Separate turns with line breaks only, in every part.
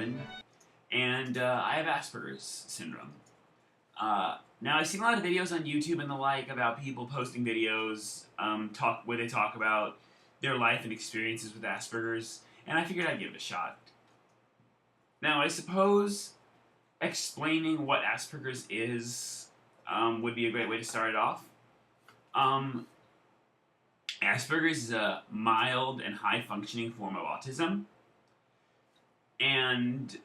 11, and I have Asperger's syndrome. Now, I've seen a lot of videos on YouTube and the like about people posting videos where they talk about their life and experiences with Asperger's, and I figured I'd give it a shot. Now, I suppose explaining what Asperger's is would be a great way to start it off. Asperger's is a mild and high-functioning form of autism, and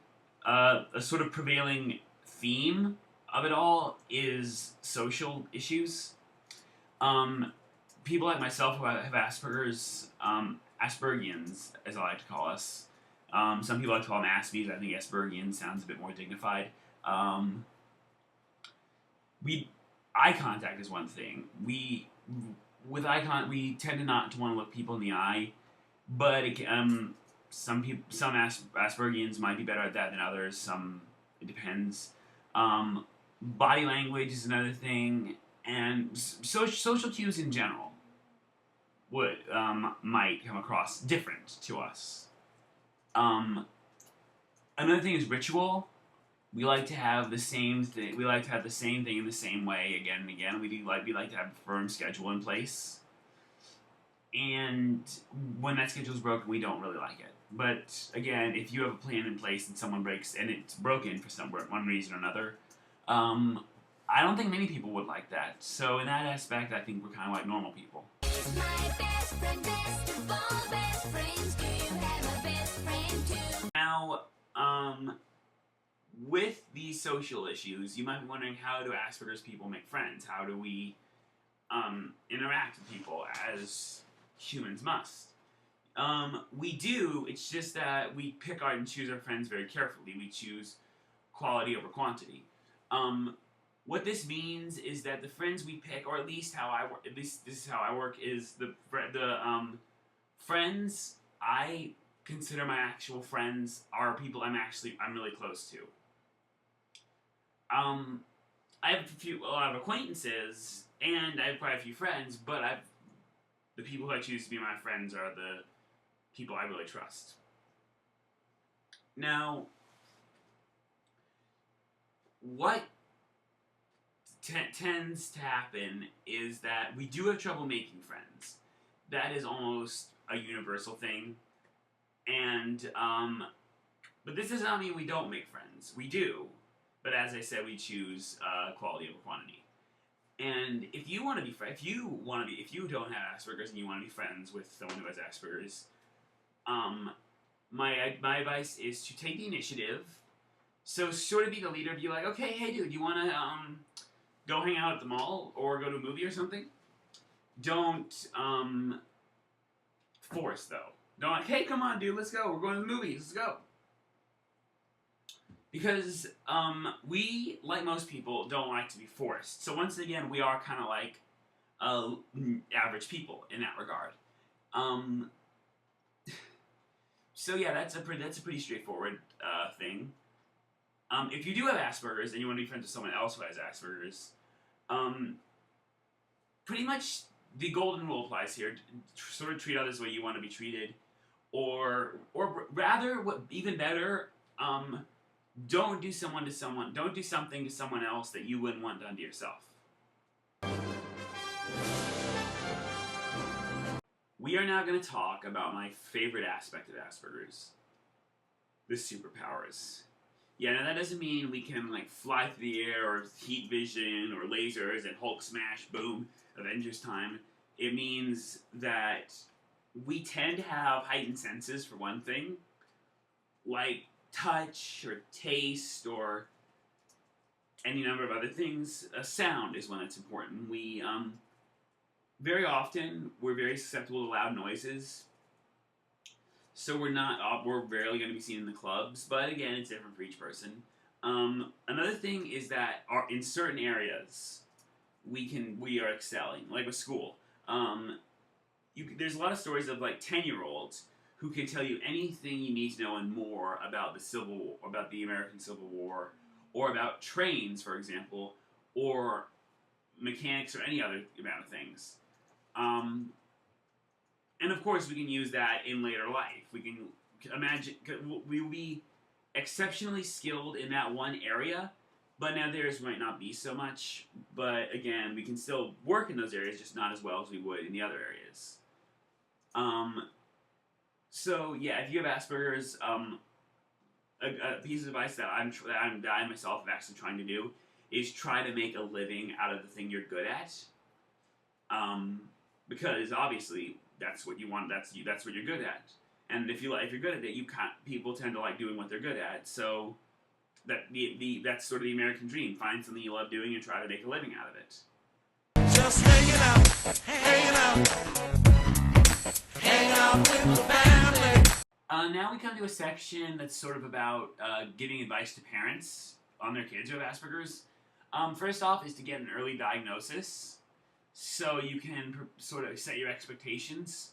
a sort of prevailing theme of it all is social issues. People like myself who have Asperger's, Aspergians, as I like to call us. Some people like to call them Aspies. I think Aspergian sounds a bit more dignified. Eye contact is one thing. With eye contact, we tend to not to want to look people in the eye, but some Aspergians might be better at that than others. It depends. Body language is another thing, and social cues in general might come across different to us. Another thing is ritual. We like to have the same thing. We like to have the same thing in the same way again and again. We like to have a firm schedule in place. And when that schedule is broken, we don't really like it. But again, if you have a plan in place and someone breaks and it's broken for one reason or another, I don't think many people would like that. So in that aspect, I think we're kind of like normal people. Now, with these social issues, you might be wondering, how do Asperger's people make friends? How do we interact with people as humans must? We do, it's just that we pick out and choose our friends very carefully. We choose quality over quantity. What this means is that the friends we pick, or at least this is how I work, is the friends I consider my actual friends are people I'm really close to. I have a lot of acquaintances, and I have quite a few friends, but the people who I choose to be my friends are the people I really trust. Now, what tends to happen is that we do have trouble making friends. That is almost a universal thing. And, but this does not mean we don't make friends. We do. But as I said, we choose quality over quantity. And if you want to be if you don't have Asperger's and you want to be friends with someone who has Asperger's, my advice is to take the initiative. So sort of be the leader. Be like, okay, hey dude, you want to go hang out at the mall or go to a movie or something? Don't force though. Don't like, hey, come on, dude, let's go. We're going to the movies. Let's go. Because we, like most people, don't like to be forced. So once again, we are kind of like average people in that regard. So yeah, that's a pretty straightforward thing. If you do have Asperger's and you want to be friends with someone else who has Asperger's, pretty much the golden rule applies here. Sort of treat others the way you want to be treated, or rather, what even better, don't do something to someone else that you wouldn't want done to yourself. We are now going to talk about my favorite aspect of Asperger's, the superpowers. Yeah, now that doesn't mean we can like fly through the air or heat vision or lasers and Hulk smash, boom, Avengers time. It means that we tend to have heightened senses for one thing, like touch or taste or any number of other things. Sound is one that's important. We very often we're very susceptible to loud noises, so we're rarely going to be seen in the clubs. But again, it's different for each person. Another thing is that in certain areas we are excelling, like with school. There's a lot of stories of like 10-year-olds who can tell you anything you need to know and more about the American Civil War, or about trains, for example, or mechanics, or any other amount of things. And of course, we can use that in later life. We can imagine we will be exceptionally skilled in that one area, but in others might not be so much. But again, we can still work in those areas, just not as well as we would in the other areas. So yeah, if you have Asperger's, a piece of advice that I myself am actually trying to do is try to make a living out of the thing you're good at. Because obviously that's what you want. That's what you're good at. And if you're good at it, people tend to like doing what they're good at. So that's sort of the American dream. Find something you love doing and try to make a living out of it.
Just hanging out with the family.
Now we come to a section that's sort of about giving advice to parents on their kids who have Asperger's. First off is to get an early diagnosis, so you can sort of set your expectations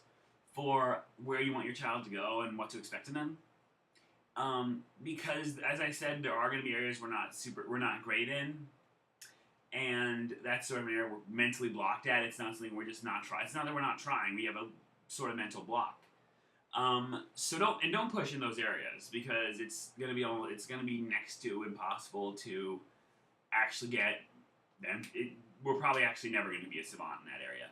for where you want your child to go and what to expect of them. Because, as I said, there are going to be areas we're not great in, and that's sort of an area we're mentally blocked at. It's not something we're just not trying. It's not that we're not trying. We have a sort of mental block. So don't push in those areas, because it's gonna be next to impossible to actually get them. We're probably actually never going to be a savant in that area.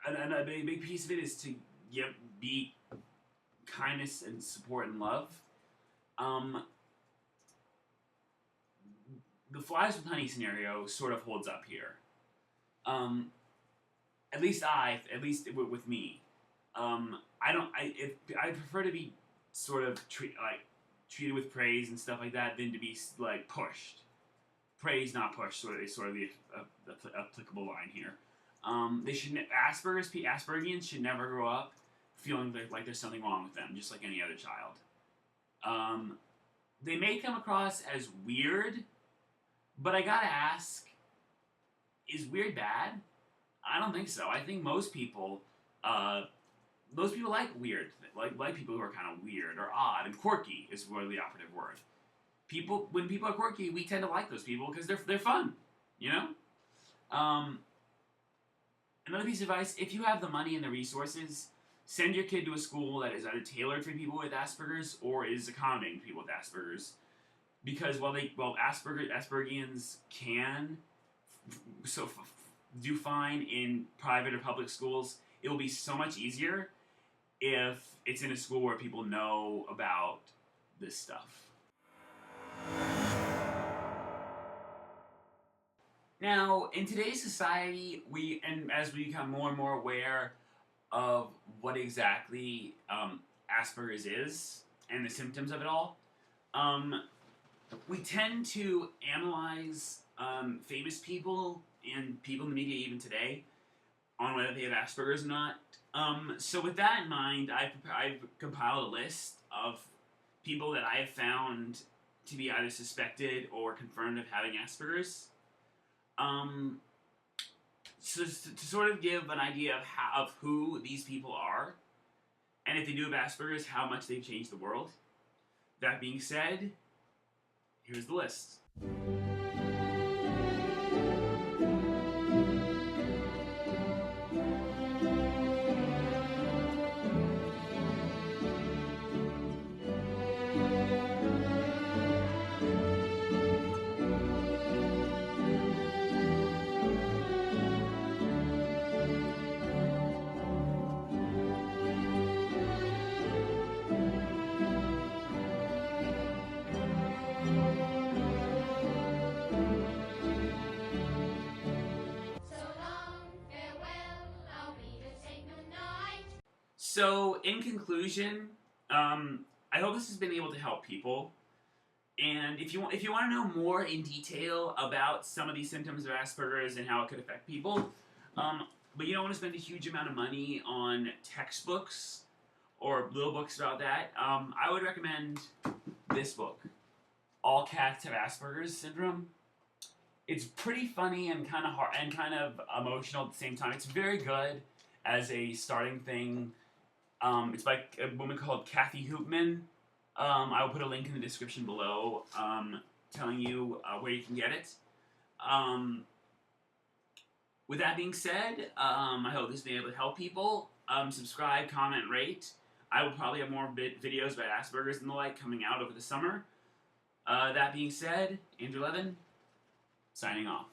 And a big piece of it is to be kindness and support and love. The flies with honey scenario sort of holds up here. At least with me. I prefer to be sort of treated with praise and stuff like that than to be like pushed. Praise, not push, is sort of the applicable line here. Aspergians should never grow up feeling like there's something wrong with them, just like any other child. They may come across as weird, but I gotta ask, is weird bad? I don't think so. I think most people like weird, like people who are kind of weird or odd, and quirky is really the operative word. When people are quirky, we tend to like those people because they're fun, you know. Another piece of advice: if you have the money and the resources, send your kid to a school that is either tailored for people with Asperger's or is accommodating to people with Asperger's. Because while Aspergians can do fine in private or public schools, it will be so much easier if it's in a school where people know about this stuff. Now, in today's society, as we become more and more aware of what exactly Asperger's is and the symptoms of it all, we tend to analyze famous people and people in the media even today on whether they have Asperger's or not. So with that in mind, I've compiled a list of people that I have found to be either suspected or confirmed of having Asperger's. So to sort of give an idea of who these people are, and if they do have Asperger's, how much they've changed the world. That being said, here's the list. So, in conclusion, I hope this has been able to help people. And if you want to know more in detail about some of these symptoms of Asperger's and how it could affect people, but you don't want to spend a huge amount of money on textbooks or little books about that, I would recommend this book, All Cats Have Asperger's Syndrome. It's pretty funny and kind of hard and kind of emotional at the same time. It's very good as a starting thing. It's by a woman called Kathy Hoopman. I will put a link in the description below telling you where you can get it. With that being said, I hope this has been able to help people. Subscribe, comment, rate. I will probably have more videos about Asperger's and the like coming out over the summer. That being said, Andrew Levin, signing off.